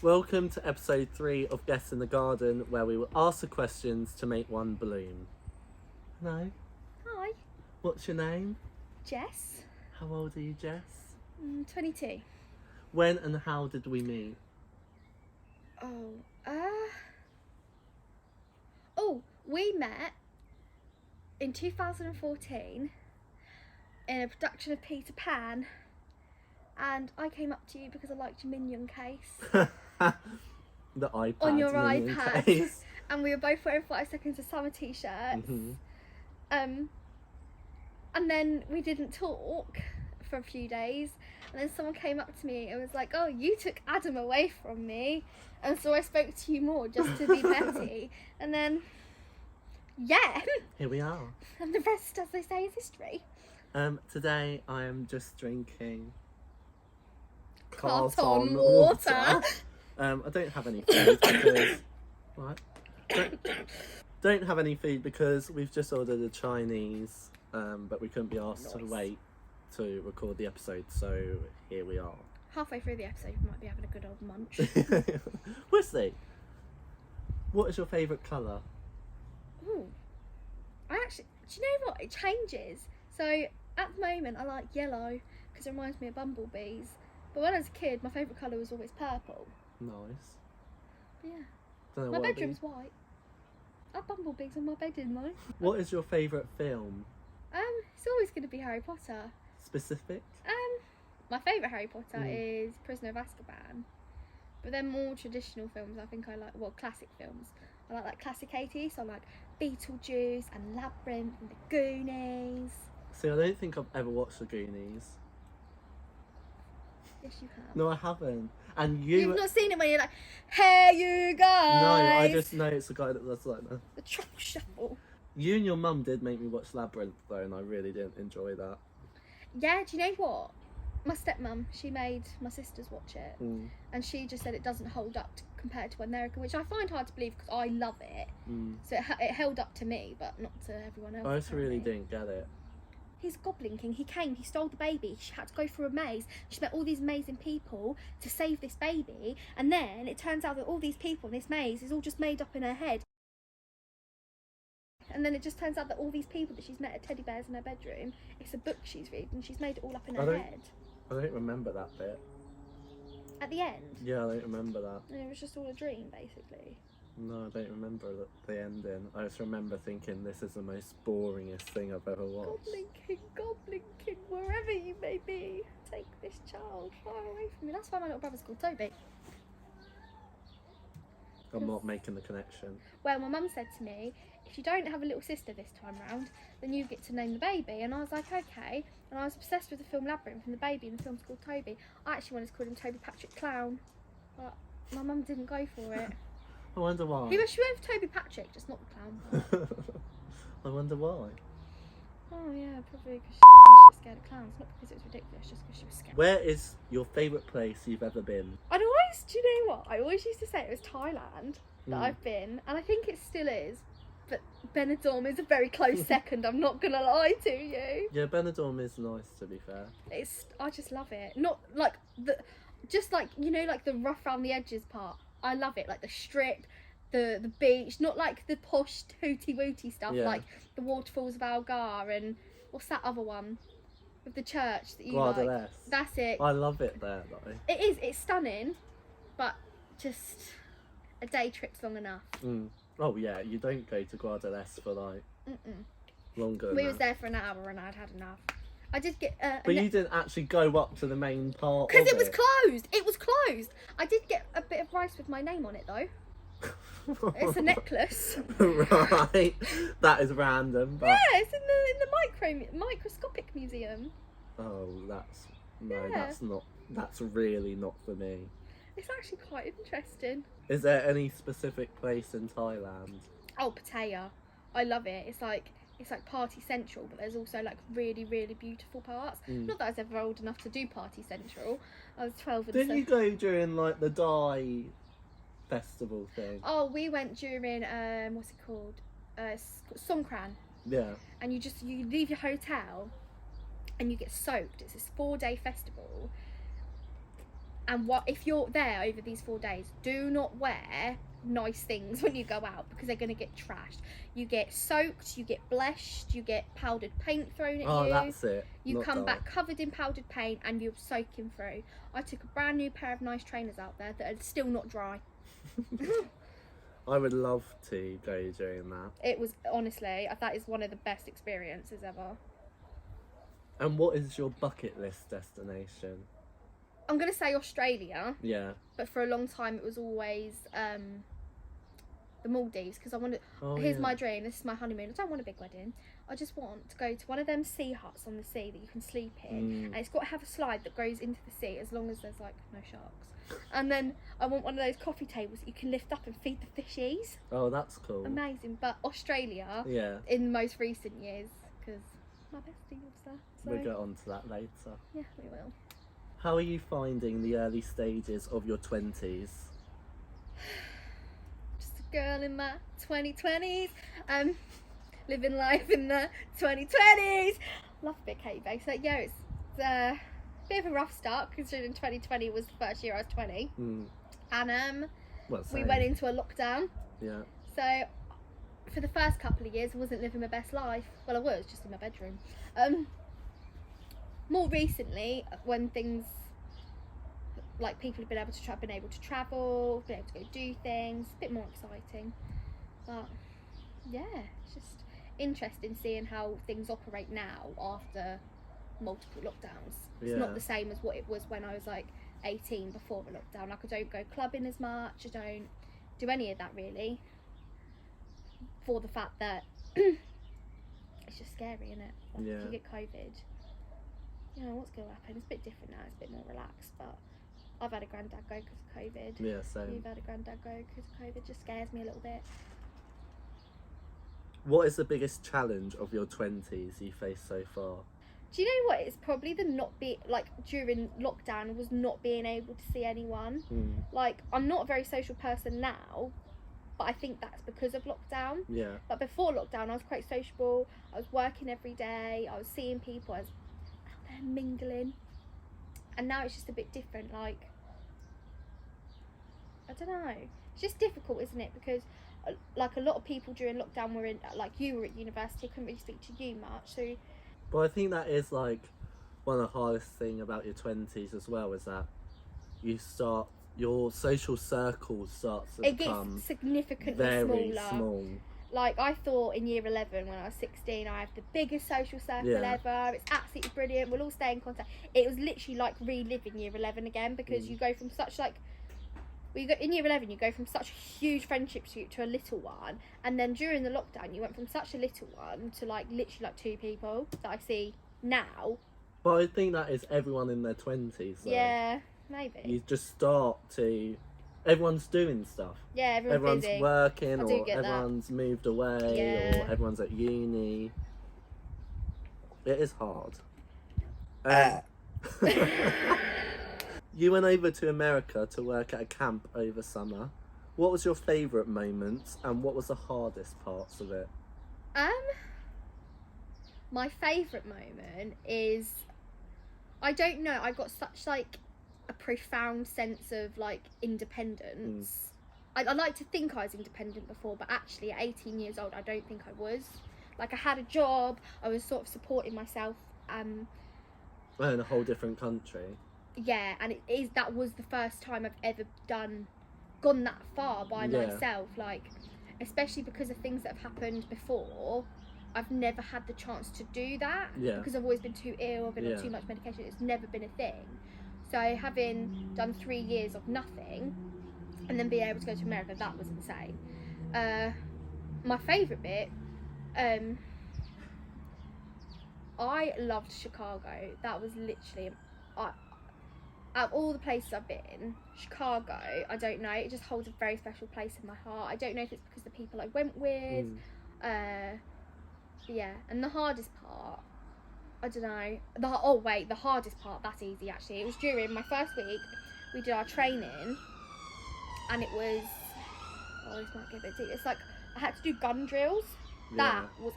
Welcome to episode 3 of Guess in the Garden, where we will ask the questions to make one bloom. Hello, Hi, what's your name? Jess. How old are you, Jess? 22. When and how did we meet? We met in 2014 in a production of Peter Pan, and I came up to you because I liked your Minion case. The iPad. On your Minion iPad. case. And we were both wearing 5 Seconds of Summer t-shirts. Mm-hmm. And then we didn't talk for a few days, and then someone came up to me and was like, oh, you took Adam away from me, and so I spoke to you more just to be petty. And then yeah, Here we are. and the rest, as they say, is history. Today I am just drinking Carton water. I don't have any food because what? Don't have any food because we've just ordered a Chinese, but we couldn't be asked to wait to record the episode, so here we are. Halfway through the episode, we might be having a good old munch. We'll see. What is your favourite colour? Ooh. Do you know what? It changes. So at the moment, I like yellow because it reminds me of bumblebees. But when I was a kid, my favourite colour was always purple. Nice. Yeah. Don't know My what bedroom's white. I have bumblebees on my bed, didn't I? What is your favourite film? It's always going to be Harry Potter. Specific? My favourite Harry Potter is Prisoner of Azkaban. But then more traditional films, I think I like, well, classic films. I like classic 80s, so I like Beetlejuice and Labyrinth and The Goonies. See, I don't think I've ever watched The Goonies. Yes, you have. No, I haven't. And You've not seen it when you're like, hey, you guys! No, I just know it's the guy that does like that. The Truffle Shuffle. You and your mum did make me watch Labyrinth though, and I really didn't enjoy that. Yeah, do you know what? My stepmum, she made my sisters watch it, and she just said it doesn't hold up compared to America, which I find hard to believe because I love it. So it held up to me, but not to everyone else. I just really didn't get it. He's Goblin King. He came, he stole the baby. She had to go through a maze. She met all these amazing people to save this baby, and then it turns out that all these people in this maze is all just made up in her head. And then it just turns out that all these people that she's met at teddy bears in her bedroom, it's a book she's reading, and she's made it all up in her head. I don't remember that bit. At the end? Yeah, I don't remember that. And it was just all a dream, basically. No, I don't remember the ending. I just remember thinking this is the most boringest thing I've ever watched. Goblin King, wherever you may be, take this child far away from me. That's why my little brother's called Toby. I'm not making the connection. Well, my mum said to me, if you don't have a little sister this time round, then you get to name the baby. And I was like, okay. And I was obsessed with the film Labyrinth, and the baby in the film's called Toby. I actually wanted to call him Toby Patrick Clown, but my mum didn't go for it. I wonder why. She went for Toby Patrick, just not the clown part. I wonder why. Oh yeah, probably because she fucking shit scared of clowns, not because it was ridiculous, just because she was scared. Where is your favourite place you've ever been? I'd always, do you know what? I always used to say it was Thailand that I've been, and I think it still is. But Benidorm is a very close second. I'm not gonna lie to you. Yeah, Benidorm is nice, to be fair. I just love it. Not like just like, you know, like the rough around the edges part. I love it, like the strip, the beach. Not like the posh hooty wooty stuff, like the waterfalls of Algar and what's that other one with the church that you like? That's it. I love it there though. It is. It's stunning, but just a day trip's long enough. Oh yeah, you don't go to Guadalest for like longer. We was there for an hour and I'd had enough. I did get. But you didn't actually go up to the main part. Because it was closed. It was closed. I did get a bit of rice with my name on it though. It's a necklace. Right, that is random. But... Yeah, it's in the microscopic museum. Oh, that's not. That's really not for me. It's actually quite interesting. Is there any specific place in Thailand? Oh, Pattaya. I love it. It's like Party Central, but there's also like really, really beautiful parts. Not that I was ever old enough to do Party Central. I was 12 and Didn't you go during like the Dye festival thing? Oh, we went during what's it called? Songkran. Yeah. And you leave your hotel and you get soaked. It's this 4-day festival. And what if you're there over these 4 days, do not wear nice things when you go out, because they're going to get trashed. You get soaked, you get blessed, you get powdered paint thrown at you. Oh, that's it. You Not come dark. back covered in powdered paint and you're soaking through. I took a brand new pair of nice trainers out there that are still not dry. I would love to go during that. It was, honestly, that is one of the best experiences ever. And what is your bucket list destination? I'm going to say Australia, Yeah. but for a long time it was always the Maldives, because I wanted. Oh, Here's yeah. my dream. This is my honeymoon. I don't want a big wedding. I just want to go to one of them sea huts on the sea that you can sleep in, and it's got to have a slide that goes into the sea as long as there's like no sharks. And then I want one of those coffee tables that you can lift up and feed the fishies. Oh, that's cool. Amazing. But Australia, Yeah. in the most recent years, because my bestie lives there. So We'll get on to that later. yeah, we will. How are you finding the early stages of your 20s? Just a girl in my 2020s. Living life in the 2020s. Love a bit Katie Bay. So yeah, it's a bit of a rough start, considering 2020 was the first year I was 20. And Well, we same. went into a lockdown. Yeah. So for the first couple of years I wasn't living my best life. Well, I was just in my bedroom. More recently, when things like people have been able to travel, been able to go do things, a bit more exciting. But yeah, it's just interesting seeing how things operate now after multiple lockdowns. It's Yeah. not the same as what it was when I was like 18 before the lockdown. Like, I don't go clubbing as much, I don't do any of that really, for the fact that it's just scary, isn't it? Like, Yeah. if you get COVID, you know what's going to happen. It's a bit different now, it's a bit more relaxed, but I've had a granddad go because of COVID. Yeah, same. You've had a granddad go because of COVID. It just scares me a little bit. What is the biggest challenge of your 20s you faced so far? Do you know what? It's probably the not be like during lockdown was not being able to see anyone. Like, I'm not a very social person now, but I think that's because of lockdown. Yeah. But before lockdown, I was quite sociable. I was working every day. I was seeing people. I was out there mingling. And now it's just a bit different. Like, I don't know. It's just difficult, isn't it? Because like a lot of people during lockdown were in, like you were at university, I couldn't really speak to you much. So But I think that is like one of the hardest thing about your 20s as well, is that your social circle starts to it become gets significantly very smaller. small. Like, I thought in year 11 when I was 16, I have the biggest social circle ever. It's absolutely brilliant. We'll all stay in contact. It was literally like reliving year 11 again, because you go from such like, in year 11 you go from such a huge friendship to a little one, and then during the lockdown you went from such a little one to like literally like 2 people that I see now. But I think that is everyone in their 20s. Though. Yeah, maybe. You just start to... Everyone's doing stuff. Yeah, Everyone's busy. working, I do or get that. everyone's moved away, Yeah. or everyone's at uni. It is hard. You went over to America to work at a camp over summer. What was your favourite moments, and what was the hardest parts of it? My favourite moment is, I don't know, I got such like a profound sense of like independence. I like to think I was independent before, but actually at 18 years old I don't think I was. Like, I had a job, I was sort of supporting myself. In a whole different country. Yeah, and that was the first time I've ever gone that far by myself, like, especially because of things that have happened before. I've never had the chance to do that, because I've always been too ill, I've been on too much medication. It's never been a thing. So having done 3 years of nothing and then being able to go to America, that was insane. My favourite bit, I loved Chicago. That was literally, out of all the places I've been, Chicago, I don't know, it just holds a very special place in my heart. I don't know if it's because of the people I went with. Yeah, and the hardest part, I don't know. The hardest part, that's easy actually. It was during my first week, we did our training, and it was, this might get a bit deep. It's like, I had to do gun drills. That was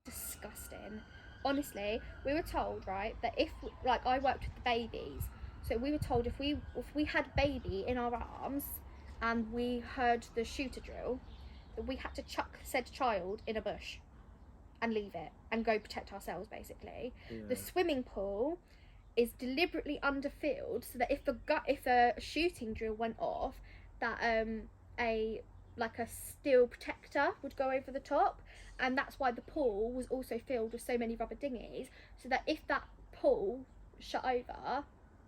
disgusting. Honestly, we were told, right, that if, like, I worked with the babies, So we were told if we had a baby in our arms and we heard the shooter drill, that we had to chuck said child in a bush and leave it and go protect ourselves, basically. Yeah. The swimming pool is deliberately underfilled so that if a shooting drill went off, that a steel protector would go over the top, and that's why the pool was also filled with so many rubber dinghies, so that if that pool shut over,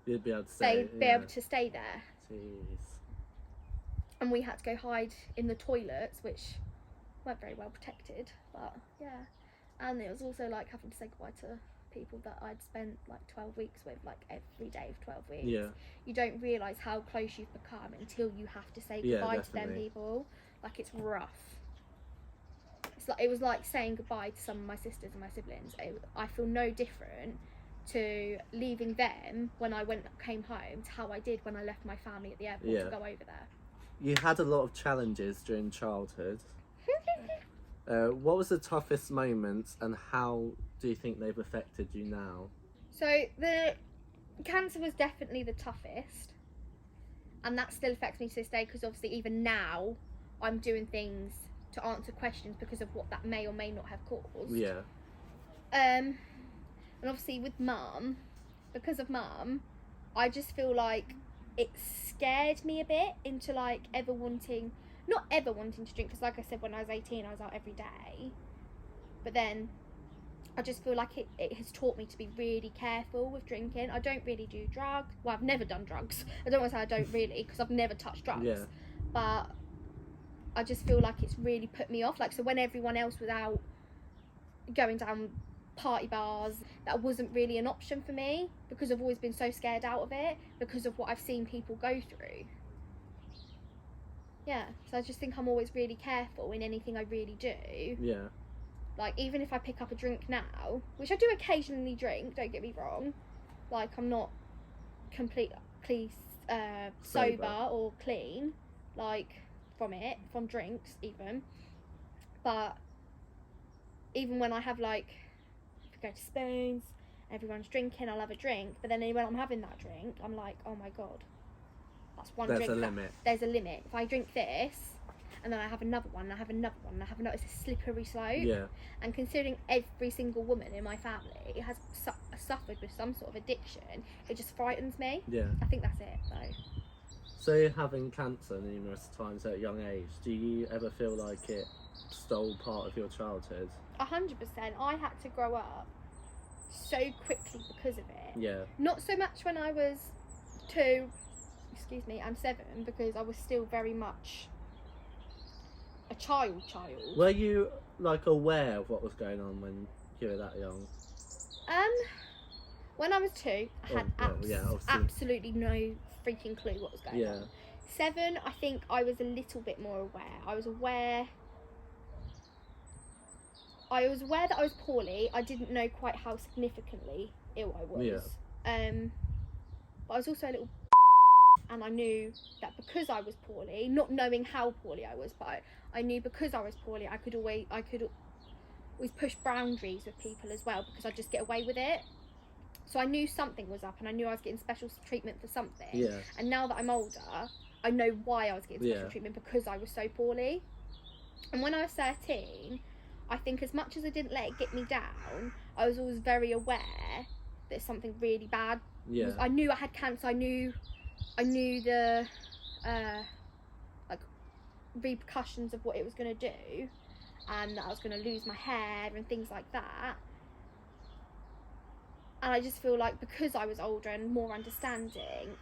you'd be able to stay. They'd be able to stay there. Jeez. And we had to go hide in the toilets, which weren't very well protected, but yeah. And it was also like having to say goodbye to people that I'd spent like 12 weeks with, like every day for 12 weeks. Yeah. You don't realise how close you've become until you have to say goodbye to them people. Like, it's rough. It was like saying goodbye to some of my sisters and my siblings. I feel no different to leaving them when I came home to how I did when I left my family at the airport to go over there. You had a lot of challenges during childhood. What was the toughest moments, and how do you think they've affected you now? So the cancer was definitely the toughest, and that still affects me to this day, because obviously even now I'm doing things to answer questions because of what that may or may not have caused. Yeah. And obviously with mum, because of mum, I just feel like it scared me a bit into like not ever wanting to drink, because like I said, when I was 18 I was out every day, but then I just feel like it has taught me to be really careful with drinking. I don't really do drugs. Well, I've never done drugs. I don't want to say I don't really, because I've never touched drugs. Yeah. But I just feel like it's really put me off. Like, so when everyone else was out going down party bars, that wasn't really an option for me, because I've always been so scared out of it because of what I've seen people go through. Yeah, so I just think I'm always really careful in anything I really do. Yeah. Like, even if I pick up a drink now, which I do occasionally drink, don't get me wrong, like, I'm not completely sober or clean, like, from drinks even, but even when I have, like, if I go to Spoons, everyone's drinking, I'll have a drink, but then when I'm having that drink, I'm like, oh my god, that's one drink. There's a limit. There's a limit. If I drink this, and then I have another one, and I have another one, and I have another, it's a slippery slope. Yeah. And considering every single woman in my family has suffered with some sort of addiction, it just frightens me. Yeah. I think that's it, though. So you're having cancer numerous times at a young age. Do you ever feel like it stole part of your childhood? 100%. I had to grow up so quickly because of it. Yeah. Not so much when I was 2, and 7, because I was still very much a child. Were you like aware of what was going on when you were that young? When I was 2, I had absolutely no freaking clue what was going on. 7, I think I was a little bit more aware. I was aware that I was poorly. I didn't know quite how significantly ill I was. Yeah. But I was also a little and I knew that because I was poorly, not knowing how poorly I was, but I knew because I was poorly, I could always push boundaries with people as well, because I'd just get away with it. So I knew something was up, and I knew I was getting special treatment for something. Yeah. And now that I'm older, I know why I was getting special treatment, because I was so poorly. And when I was 13, I think as much as I didn't let it get me down, I was always very aware that something really bad. Yeah. I knew I had cancer. I knew the like repercussions of what it was going to do, and that I was going to lose my hair and things like that. And I just feel like because I was older and more understanding,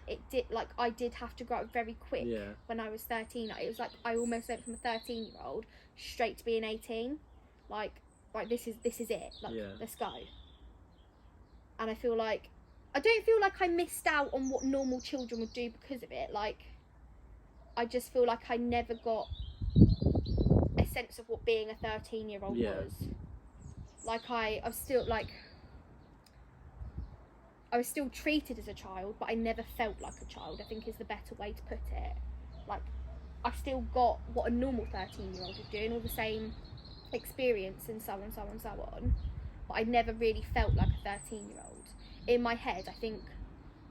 I did have to grow up very quick. Yeah. When I was 13, it was like I almost went from a 13-year-old straight to being 18. Like this is it. Like, let's go. And I don't feel like I missed out on what normal children would do because of it. Like, I just feel like I never got a sense of what being a 13-year-old was. Like, I was still treated as a child, but I never felt like a child, I think is the better way to put it. Like, I still got what a normal 13-year-old would do, and all the same experience and so on, but I never really felt like a 13-year-old. In my head, I think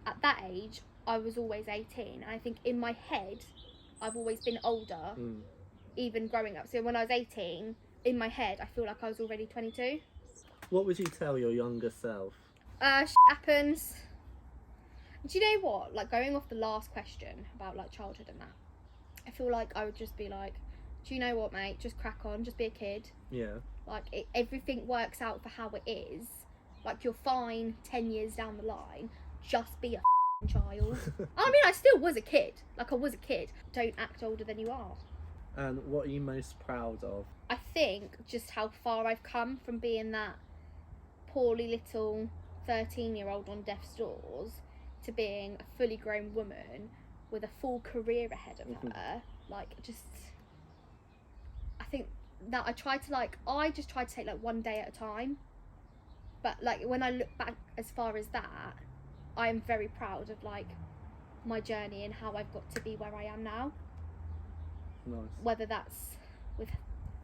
at that age, I was always 18. And I think in my head, I've always been older, even growing up. So when I was 18, in my head, I feel like I was already 22. What would you tell your younger self? Shit happens. Do you know what? Like, going off the last question about, like, childhood and that, I feel like I would just be like, do you know what, mate? Just crack on. Just be a kid. Yeah. Like, everything works out for how it is. Like, you're fine 10 years down the line. Just be a child. I mean, I still was a kid. Like, I was a kid. Don't act older than you are. And what are you most proud of? I think just how far I've come from being that poorly little 13-year-old on death's doors to being a fully grown woman with a full career ahead of her. Like, just, I think that I just try to take like one day at a time. But like, when I look back as far as that, I am very proud of like my journey and how I've got to be where I am now. Nice. Whether that's with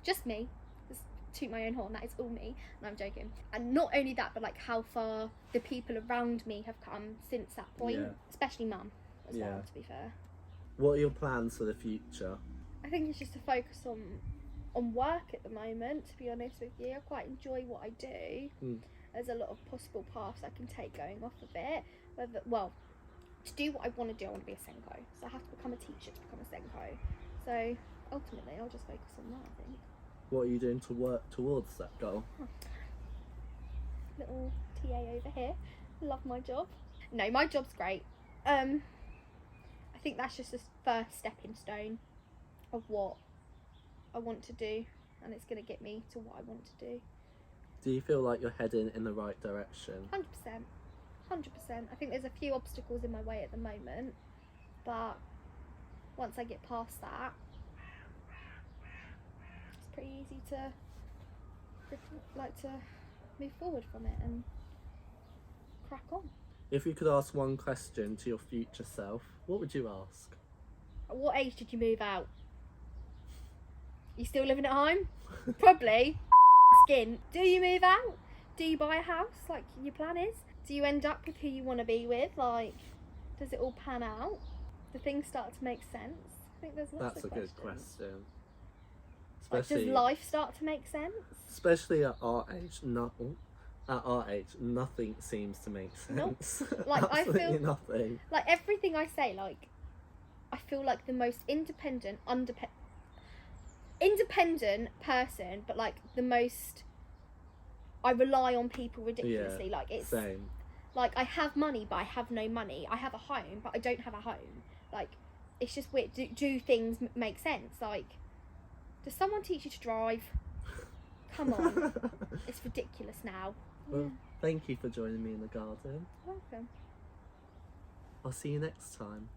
just me, just toot my own horn, that is all me. No, I'm joking. And not only that, but like how far the people around me have come since that point. Yeah. Especially mum as well, to be fair. What are your plans for the future? I think it's just to focus on work at the moment, to be honest with you. I quite enjoy what I do. There's a lot of possible paths I can take going off of it. To do what I want to do, I want to be a Senko. So I have to become a teacher to become a Senko. So ultimately, I'll just focus on that, I think. What are you doing to work towards that goal? Little TA over here. Love my job. No, my job's great. I think that's just a first stepping stone of what I want to do, and it's going to get me to what I want to do. Do you feel like you're heading in the right direction? 100%. 100%. I think there's a few obstacles in my way at the moment, but once I get past that, it's pretty easy to move forward from it and crack on. If you could ask one question to your future self, what would you ask? At what age did you move out? You still living at home? Probably. Skin. Do you move out? Do you buy a house like your plan is? Do you end up with who you want to be with? Like, does it all pan out? Do things start to make sense? I think there's lots of questions. That's a good question. Like, does life start to make sense? Especially at our age, nothing seems to make sense. Nope. Like, absolutely I feel nothing. Like, everything I say, like, I feel like the most independent person, but like the most, I rely on people ridiculously. Like, it's same. Like, I have money, but I have no money. I have a home, but I don't have a home. Like, it's just weird. Do things make sense? Like, does someone teach you to drive? Come on. It's ridiculous now. Well, thank you for joining me in the garden. Welcome. I'll see you next time.